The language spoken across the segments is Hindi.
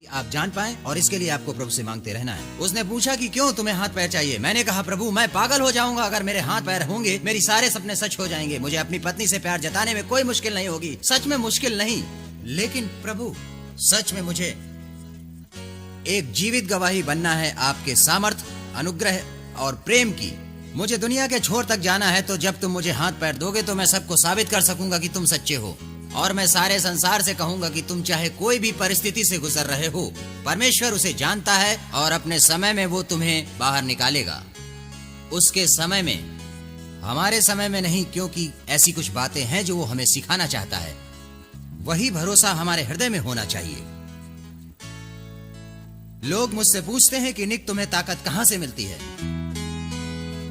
आप जान पाए, और इसके लिए आपको प्रभु से मांगते रहना है। उसने पूछा कि क्यों तुम्हें हाथ पैर चाहिए? मैंने कहा, प्रभु मैं पागल हो जाऊंगा अगर मेरे हाथ पैर होंगे, मेरी सारे सपने सच हो जाएंगे, मुझे अपनी पत्नी से प्यार जताने में कोई मुश्किल नहीं होगी, सच में मुश्किल नहीं। लेकिन प्रभु सच में मुझे एक जीवित गवाही बनना है आपके सामर्थ, अनुग्रह और प्रेम की। मुझे दुनिया के छोर तक जाना है, तो जब तुम मुझे हाथ पैर दोगे तो मैं सबको साबित कर सकूंगा कि तुम सच्चे हो, और मैं सारे संसार से कहूंगा कि तुम चाहे कोई भी परिस्थिति से गुजर रहे हो, परमेश्वर उसे जानता है और अपने समय में वो तुम्हें बाहर निकालेगा। उसके समय में, हमारे समय में नहीं, क्योंकि ऐसी कुछ बातें हैं जो वो हमें सिखाना चाहता है। वही भरोसा हमारे हृदय में होना चाहिए। लोग मुझसे पूछते हैं कि निक तुम्हें ताकत कहां से मिलती है?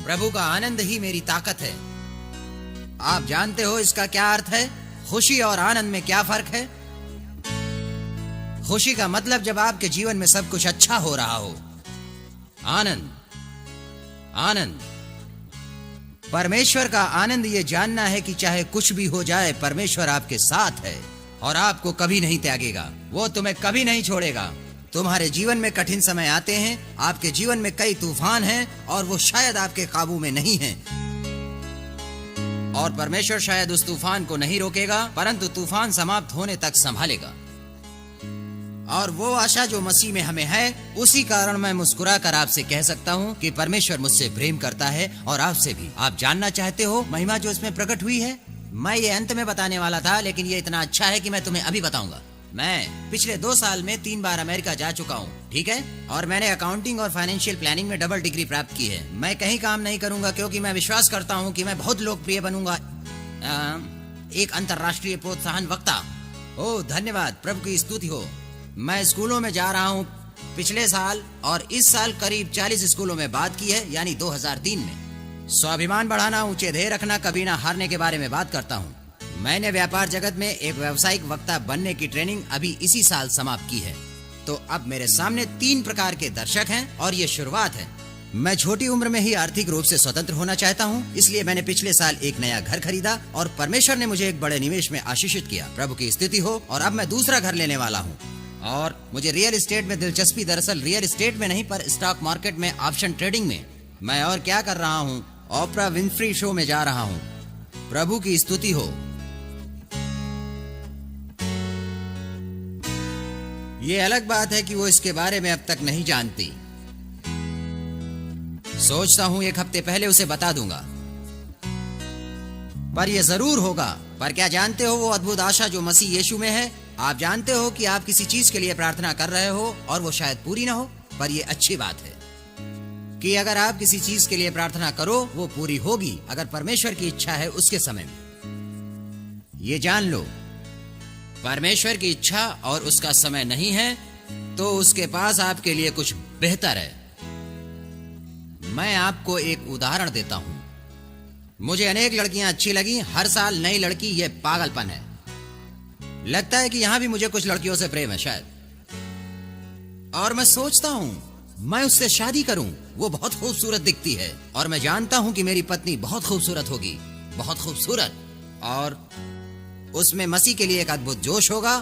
प्रभु का आनंद ही मेरी ताकत है। आप जानते हो इसका क्या अर्थ है? खुशी और आनंद में क्या फर्क है? खुशी का मतलब जब आपके जीवन में सब कुछ अच्छा हो रहा हो। आनंद, आनंद, परमेश्वर का आनंद ये जानना है कि चाहे कुछ भी हो जाए, परमेश्वर आपके साथ है और आपको कभी नहीं त्यागेगा। वो तुम्हें कभी नहीं छोड़ेगा। तुम्हारे जीवन में कठिन समय आते हैं, आपके जीवन में कई तूफान हैं और वो शायद आपके काबू में नहीं हैं, और परमेश्वर शायद उस तूफान को नहीं रोकेगा, परंतु तूफान समाप्त होने तक संभालेगा। और वो आशा जो मसीह में हमें है, उसी कारण मैं मुस्कुरा कर आपसे कह सकता हूँ कि परमेश्वर मुझसे प्रेम करता है और आपसे भी। आप जानना चाहते हो महिमा जो इसमें प्रकट हुई है? मैं ये अंत में बताने वाला था, लेकिन ये इतना अच्छा है कि मैं तुम्हें अभी बताऊंगा। मैं पिछले 2 साल में 3 बार अमेरिका जा चुका हूँ, ठीक है, और मैंने अकाउंटिंग और फाइनेंशियल प्लानिंग में डबल डिग्री प्राप्त की है। मैं कहीं काम नहीं करूंगा क्योंकि मैं विश्वास करता हूँ कि मैं बहुत लोकप्रिय बनूंगा, एक अंतर्राष्ट्रीय प्रोत्साहन वक्ता। ओह धन्यवाद, प्रभु की स्तुति हो। मैं स्कूलों में जा रहा हूँ। पिछले साल और इस साल करीब 40 स्कूलों में बात की है, यानी 2003 में। स्वाभिमान बढ़ाना, ऊंचे ध्येय रखना, कभी ना हारने के बारे में बात करता हूँ। मैंने व्यापार जगत में एक व्यावसायिक वक्ता बनने की ट्रेनिंग अभी इसी साल समाप्त की है। तो अब मेरे सामने 3 प्रकार के दर्शक हैं और ये शुरुआत है। मैं छोटी उम्र में ही आर्थिक रूप से स्वतंत्र होना चाहता हूँ, इसलिए मैंने पिछले साल एक नया घर खरीदा और परमेश्वर ने मुझे एक बड़े निवेश में आशीषित किया। प्रभु की स्तुति हो। और अब मैं दूसरा घर लेने वाला हूँ और मुझे रियल एस्टेट में दिलचस्पी, दरअसल रियल एस्टेट में नहीं पर स्टॉक मार्केट में, ऑप्शन ट्रेडिंग में। मैं और क्या कर रहा हूँ? ओपरा विनफ्री शो में जा रहा हूँ। प्रभु की स्तुति हो। ये अलग बात है कि वो इसके बारे में अब तक नहीं जानती। सोचता हूं 1 हफ्ते पहले उसे बता दूंगा, पर यह जरूर होगा। पर क्या जानते हो वो अद्भुत आशा जो मसीह यीशु में है? आप जानते हो कि आप किसी चीज के लिए प्रार्थना कर रहे हो और वो शायद पूरी ना हो, पर यह अच्छी बात है कि अगर आप किसी चीज के लिए प्रार्थना करो, वो पूरी होगी अगर परमेश्वर की इच्छा है उसके समय में। ये जान लो, परमेश्वर की इच्छा और उसका समय नहीं है तो उसके पास आपके लिए कुछ बेहतर है। मैं आपको एक उदाहरण देता हूं। मुझे अनेक लड़कियां अच्छी लगी, हर साल नई लड़की, ये पागलपन है। लगता है कि यहां भी मुझे कुछ लड़कियों से प्रेम है शायद, और मैं सोचता हूं मैं उससे शादी करूं। वो बहुत खूबसूरत दिखती है और मैं जानता हूं कि मेरी पत्नी बहुत खूबसूरत होगी, बहुत खूबसूरत, और उसमें मसीह के लिए एक अद्भुत जोश होगा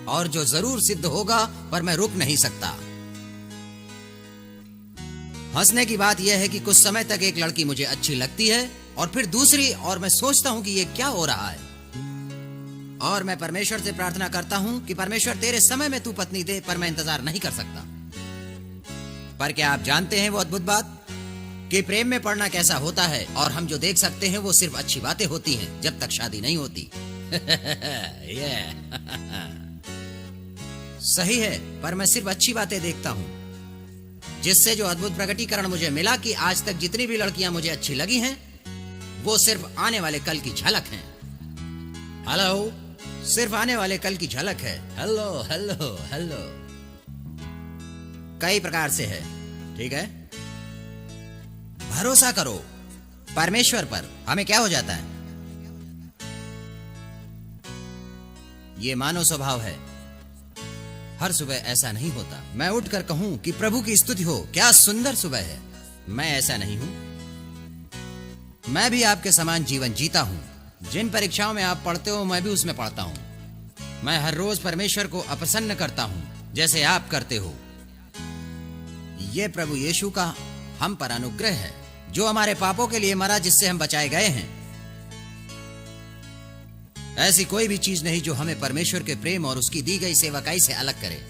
और जो जरूर सिद्ध होगा, पर मैं रुक नहीं सकता। हंसने की बात यह है कि कुछ समय तक एक लड़की मुझे अच्छी लगती है और फिर दूसरी, और मैं सोचता हूं कि ये क्या हो रहा है, और मैं परमेश्वर से प्रार्थना करता हूं कि परमेश्वर तेरे समय में तू पत्नी दे, पर मैं इंतजार नहीं कर सकता। पर क्या आप जानते हैं वो अद्भुत बात कि प्रेम में पड़ना कैसा होता है, और हम जो देख सकते हैं वो सिर्फ अच्छी बातें होती हैं जब तक शादी नहीं होती। सही है, पर मैं सिर्फ अच्छी बातें देखता हूं, जिससे जो अद्भुत प्रकटीकरण मुझे मिला कि आज तक जितनी भी लड़कियां मुझे अच्छी लगी हैं, वो सिर्फ आने वाले कल की झलक हैं। हेलो, सिर्फ आने वाले कल की झलक है। हेलो हेलो हेलो, कई प्रकार से है, ठीक है। भरोसा करो परमेश्वर पर। हमें क्या हो जाता है? ये मानव स्वभाव है, हर सुबह ऐसा नहीं होता। मैं उठकर कहूं कि प्रभु की स्तुति हो, क्या सुंदर सुबह है। मैं ऐसा नहीं हूं। मैं भी आपके समान जीवन जीता हूं। जिन परीक्षाओं में आप पढ़ते हो, मैं भी उसमें पढ़ता हूं। मैं हर रोज परमेश्वर को अप्रसन्न करता हूं। जैसे आप करते हो। ये प्रभु यीशु का हम पर अनुग्रह है, जो हमारे पापों के लिए मरा, जिससे हम बचाए गए हैं। ऐसी कोई भी चीज नहीं जो हमें परमेश्वर के प्रेम और उसकी दी गई सेवकाई से अलग करे।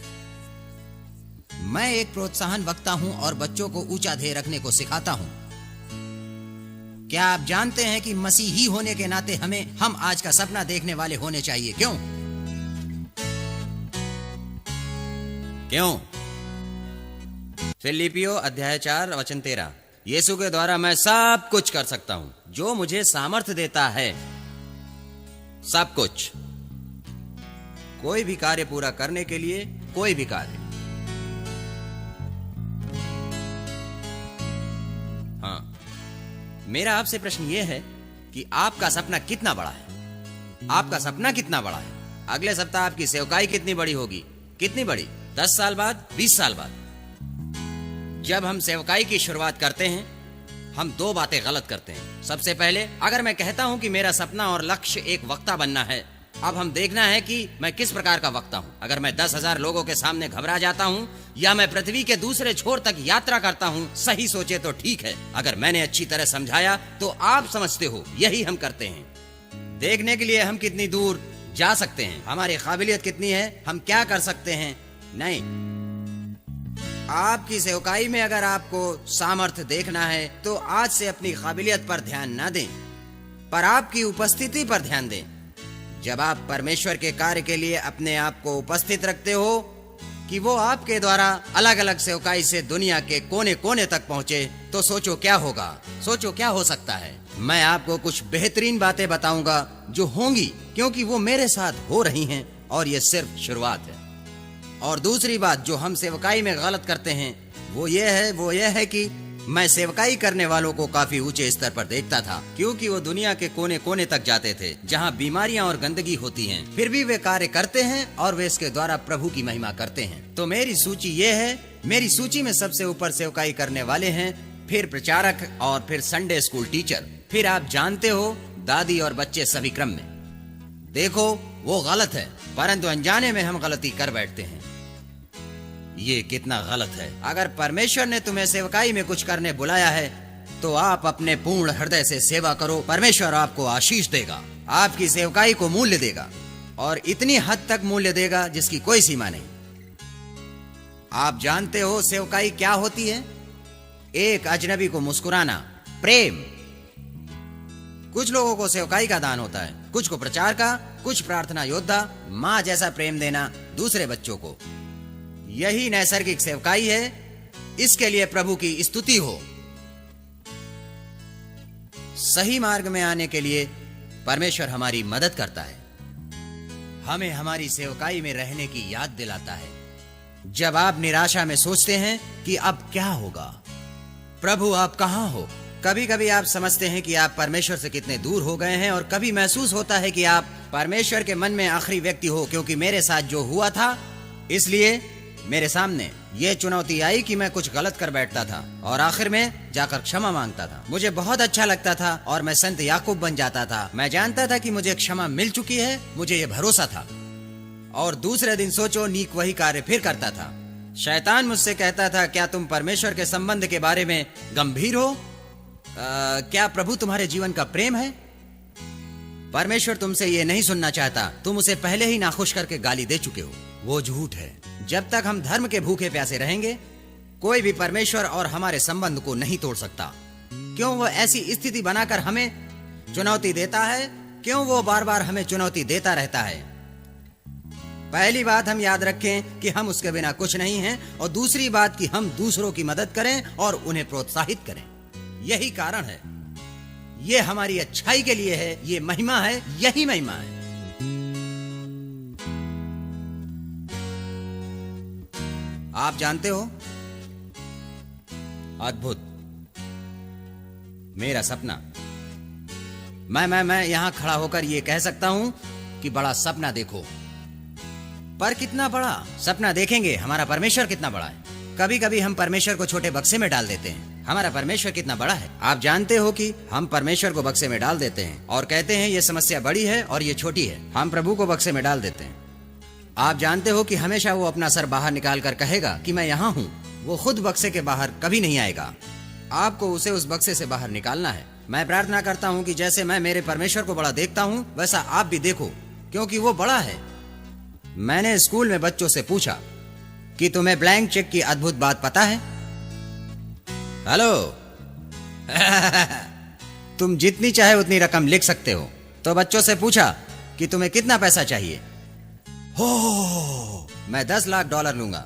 मैं एक प्रोत्साहन वक्ता हूं और बच्चों को ऊंचा ध्येय रखने को सिखाता हूं। क्या आप जानते हैं कि मसीही होने के नाते हम आज का सपना देखने वाले होने चाहिए? क्यों? फिलिपियो अध्याय 4 वचन 13। यीशु के द्वारा मैं सब कुछ कर सकता हूं, जो मुझे सामर्थ्य देता है। सब कुछ, कोई भी कार्य पूरा करने के लिए, कोई भी कार्य। हाँ, मेरा आपसे प्रश्न यह है कि आपका सपना कितना बड़ा है? आपका सपना कितना बड़ा है? अगले सप्ताह आपकी सेवकाई कितनी बड़ी होगी? कितनी बड़ी? 10 साल बाद, 20 साल बाद? जब हम सेवकाई की शुरुआत करते हैं, हम 2 बातें गलत करते हैं। सबसे पहले, अगर मैं कहता हूं कि मेरा सपना और लक्ष्य एक वक्ता बनना है, अब हम देखना है कि मैं किस प्रकार का वक्ता हूं। अगर मैं 10,000 लोगों के सामने घबरा जाता हूं या मैं पृथ्वी के दूसरे छोर तक यात्रा करता हूं, सही सोचे तो ठीक है। अगर मैंने अच्छी तरह समझाया तो आप समझते हो, यही हम करते हैं। देखने के लिए हम कितनी दूर जा सकते हैं, हमारी काबिलियत कितनी है, हम क्या कर सकते हैं। नहीं, आपकी सेवकाई में अगर आपको सामर्थ्य देखना है तो आज से अपनी काबिलियत पर ध्यान न दें, पर आपकी उपस्थिति पर ध्यान दें। जब आप परमेश्वर के कार्य के लिए अपने आप को उपस्थित रखते हो कि वो आपके द्वारा अलग अलग सेवकाई से दुनिया के कोने कोने तक पहुंचे, तो सोचो क्या होगा, सोचो क्या हो सकता है। मैं आपको कुछ बेहतरीन बातें बताऊंगा जो होंगी, क्योंकि वो मेरे साथ हो रही हैं और ये सिर्फ शुरुआत है। और दूसरी बात जो हम सेवकाई में गलत करते हैं वो ये है कि मैं सेवकाई करने वालों को काफी ऊंचे स्तर पर देखता था, क्योंकि वो दुनिया के कोने कोने तक जाते थे जहां बीमारियां और गंदगी होती हैं। फिर भी वे कार्य करते हैं और वे इसके द्वारा प्रभु की महिमा करते हैं। तो मेरी सूची ये है, मेरी सूची में सबसे ऊपर सेवकाई करने वाले हैं, फिर प्रचारक और फिर संडे स्कूल टीचर, फिर आप जानते हो दादी और बच्चे, सभी क्रम में। देखो वो गलत है, परंतु अनजाने में हम गलती कर बैठते हैं। ये कितना गलत है। अगर परमेश्वर ने तुम्हें सेवकाई में कुछ करने बुलाया है तो आप अपने पूर्ण हृदय से सेवा करो। परमेश्वर आपको आशीष देगा, आपकी सेवकाई को मूल्य देगा और इतनी हद तक मूल्य देगा जिसकी कोई सीमा नहीं। आप जानते हो सेवकाई क्या होती है? एक अजनबी को मुस्कुराना, प्रेम। कुछ लोगों को सेवकाई का दान होता है, कुछ को प्रचार का, कुछ प्रार्थना योद्धा, माँ जैसा प्रेम देना दूसरे बच्चों को। यही नैसर्गिक सेवकाई है। इसके लिए प्रभु की स्तुति हो। सही मार्ग में आने के लिए परमेश्वर हमारी मदद करता है, हमें हमारी सेवकाई में रहने की याद दिलाता है। जब आप निराशा में सोचते हैं कि अब क्या होगा, प्रभु आप कहां हो? कभी कभी आप समझते हैं कि आप परमेश्वर से कितने दूर हो गए हैं, और कभी महसूस होता है कि आप परमेश्वर के मन में आखिरी व्यक्ति हो। क्योंकि मेरे साथ जो हुआ था, इसलिए मेरे सामने ये चुनौती आई कि मैं कुछ गलत कर बैठता था और आखिर में जाकर क्षमा मांगता था। मुझे बहुत अच्छा लगता था और मैं संत याकूब बन जाता था। मैं जानता था कि मुझे क्षमा मिल चुकी है, मुझे ये भरोसा था। और दूसरे दिन सोचो नीक वही कार्य फिर करता था। शैतान मुझसे कहता था, क्या तुम परमेश्वर के संबंध के बारे में गंभीर हो? क्या प्रभु तुम्हारे जीवन का प्रेम है? परमेश्वर तुमसे ये नहीं सुनना चाहता, तुम उसे पहले ही नाखुश करके गाली दे चुके हो। वो झूठ है। जब तक हम धर्म के भूखे प्यासे रहेंगे, कोई भी परमेश्वर और हमारे संबंध को नहीं तोड़ सकता। क्यों वो ऐसी स्थिति बनाकर हमें चुनौती देता है? क्यों वो बार बार हमें चुनौती देता रहता है? पहली बात हम याद रखें कि हम उसके बिना कुछ नहीं हैं, और दूसरी बात कि हम दूसरों की मदद करें और उन्हें प्रोत्साहित करें। यही कारण है, ये हमारी अच्छाई के लिए है, ये महिमा है, यही महिमा है। आप जानते हो, अद्भुत मेरा सपना। मैं यहां खड़ा होकर ये कह सकता हूं कि बड़ा सपना देखो, पर कितना बड़ा सपना देखेंगे? हमारा परमेश्वर कितना बड़ा है। कभी कभी हम परमेश्वर को छोटे बक्से में डाल देते हैं। हमारा परमेश्वर कितना बड़ा है। आप जानते हो कि हम परमेश्वर को बक्से में डाल देते हैं और कहते हैं ये समस्या बड़ी है और ये छोटी है। हम प्रभु को बक्से में डाल देते हैं। आप जानते हो कि हमेशा वो अपना सर बाहर निकाल कर कहेगा कि मैं यहाँ हूँ। वो खुद बक्से के बाहर कभी नहीं आएगा। आपको उसे उस बक्से से बाहर निकालना है। मैं प्रार्थना करता हूँ कि जैसे मैं मेरे परमेश्वर को बड़ा देखता हूँ, वैसा आप भी देखो, क्योंकि वो बड़ा है। मैंने स्कूल में बच्चों से पूछा कि तुम्हें ब्लैंक चेक की अद्भुत बात पता है? हेलो तुम जितनी चाहे उतनी रकम लिख सकते हो। तो बच्चों से पूछा कि तुम्हें कितना पैसा चाहिए? हो मैं $10 लाख लूंगा।